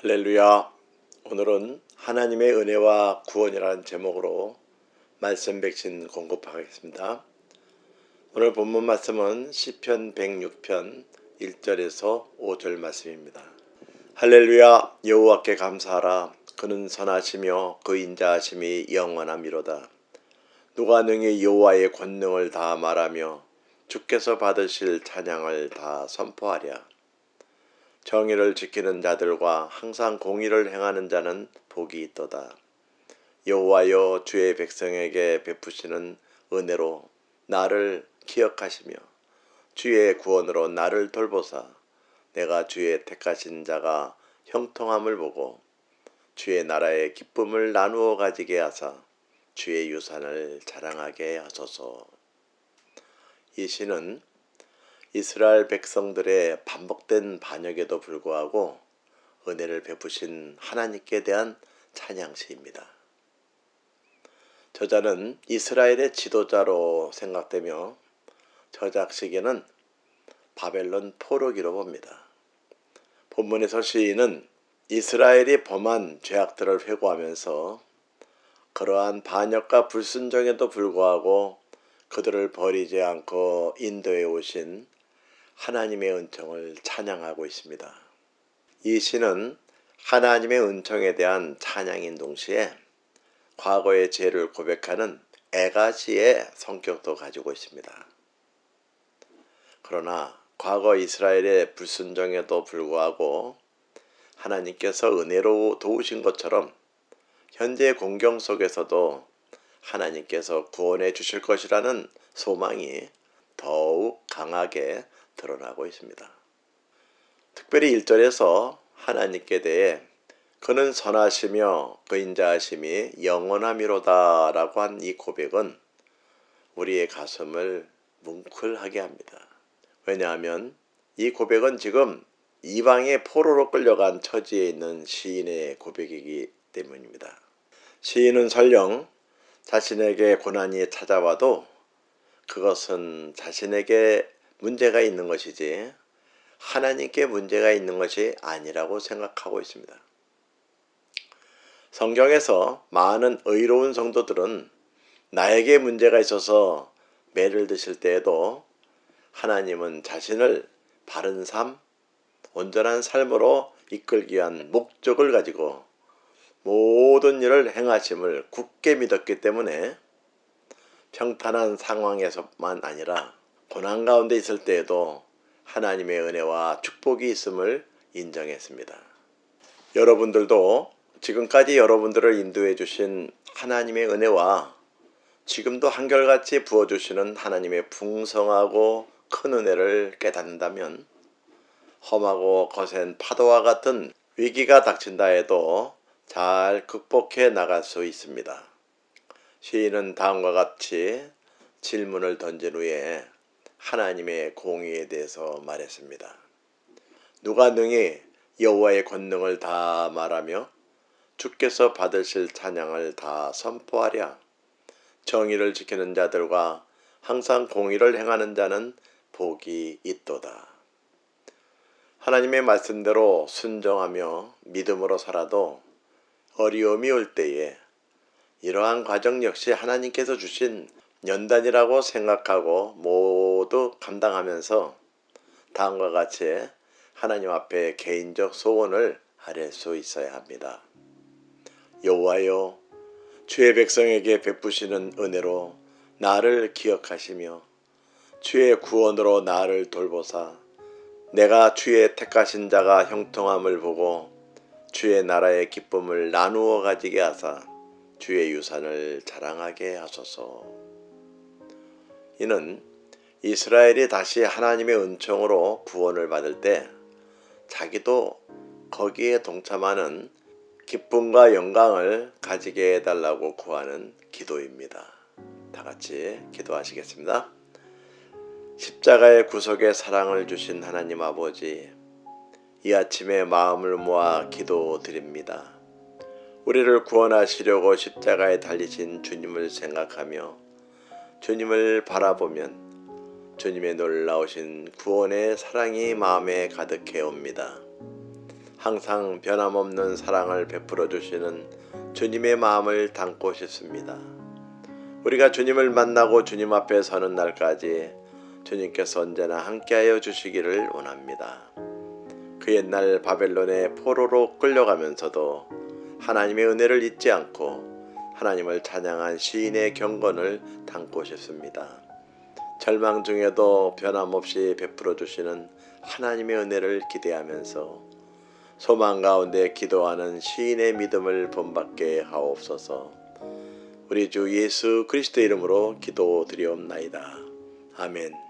할렐루야. 오늘은 하나님의 은혜와 구원이라는 제목으로 말씀 백신 공급하겠습니다. 오늘 본문 말씀은 시편 106편 1절에서 5절 말씀입니다. 할렐루야. 여호와께 감사하라. 그는 선하시며 그 인자하심이 영원하미로다. 누가 능히 여호와의 권능을 다 말하며 주께서 받으실 찬양을 다 선포하랴. 정의를 지키는 자들과 항상 공의를 행하는 자는 복이 있도다. 여호와여, 주의 백성에게 베푸시는 은혜로 나를 기억하시며 주의 구원으로 나를 돌보사 내가 주의 택하신 자가 형통함을 보고 주의 나라의 기쁨을 나누어 가지게 하사 주의 유산을 자랑하게 하소서. 이 시는 이스라엘 백성들의 반복된 반역에도 불구하고 은혜를 베푸신 하나님께 대한 찬양시입니다. 저자는 이스라엘의 지도자로 생각되며 저작 시기는 바벨론 포로기로 봅니다. 본문에서 시인은 이스라엘이 범한 죄악들을 회고하면서 그러한 반역과 불순종에도 불구하고 그들을 버리지 않고 인도해 오신 하나님의 은총을 찬양하고 있습니다. 이 시는 하나님의 은총에 대한 찬양인 동시에 과거의 죄를 고백하는 애가시의 성격도 가지고 있습니다. 그러나 과거 이스라엘의 불순종에도 불구하고 하나님께서 은혜로 도우신 것처럼 현재 공경 속에서도 하나님께서 구원해 주실 것이라는 소망이 더욱 강하게 드러나고 있습니다. 특별히 1절에서 하나님께 대해 그는 선하시며 그 인자하심이 영원하미로다 라고 한 이 고백은 우리의 가슴을 뭉클하게 합니다. 왜냐하면 이 고백은 지금 이방의 포로로 끌려간 처지에 있는 시인의 고백이기 때문입니다. 시인은 설령 자신에게 고난이 찾아와도 그것은 자신에게 문제가 있는 것이지 하나님께 문제가 있는 것이 아니라고 생각하고 있습니다. 성경에서 많은 의로운 성도들은 나에게 문제가 있어서 매를 드실 때에도 하나님은 자신을 바른 삶, 온전한 삶으로 이끌기 위한 목적을 가지고 모든 일을 행하심을 굳게 믿었기 때문에 평탄한 상황에서만 아니라 고난 가운데 있을 때에도 하나님의 은혜와 축복이 있음을 인정했습니다. 여러분들도 지금까지 여러분들을 인도해 주신 하나님의 은혜와 지금도 한결같이 부어주시는 하나님의 풍성하고 큰 은혜를 깨닫는다면 험하고 거센 파도와 같은 위기가 닥친다 해도 잘 극복해 나갈 수 있습니다. 시인은 다음과 같이 질문을 던진 후에 하나님의 공의에 대해서 말했습니다. 누가 능히 여호와의 권능을 다 말하며 주께서 받으실 찬양을 다 선포하랴. 정의를 지키는 자들과 항상 공의를 행하는 자는 복이 있도다. 하나님의 말씀대로 순종하며 믿음으로 살아도 어려움이 올 때에 이러한 과정 역시 하나님께서 주신 연단이라고 생각하고 모두 감당하면서 다음과 같이 하나님 앞에 개인적 소원을 아뢰 수 있어야 합니다. 여호와여, 주의 백성에게 베푸시는 은혜로 나를 기억하시며 주의 구원으로 나를 돌보사 내가 주의 택하신 자가 형통함을 보고 주의 나라의 기쁨을 나누어 가지게 하사 주의 유산을 자랑하게 하소서. 이는 이스라엘이 다시 하나님의 은총으로 구원을 받을 때 자기도 거기에 동참하는 기쁨과 영광을 가지게 해달라고 구하는 기도입니다. 다 같이 기도하시겠습니다. 십자가의 구속의 사랑을 주신 하나님 아버지, 이 아침에 마음을 모아 기도드립니다. 우리를 구원하시려고 십자가에 달리신 주님을 생각하며 주님을 바라보면 주님의 놀라우신 구원의 사랑이 마음에 가득해 옵니다. 항상 변함없는 사랑을 베풀어 주시는 주님의 마음을 담고 싶습니다. 우리가 주님을 만나고 주님 앞에 서는 날까지 주님께서 언제나 함께하여 주시기를 원합니다. 그 옛날 바벨론의 포로로 끌려가면서도 하나님의 은혜를 잊지 않고 하나님을 찬양한 시인의 경건을 담고 싶습니다. 절망 중에도 변함없이 베풀어 주시는 하나님의 은혜를 기대하면서 소망 가운데 기도하는 시인의 믿음을 본받게 하옵소서. 우리 주 예수 그리스도 이름으로 기도드리옵나이다. 아멘.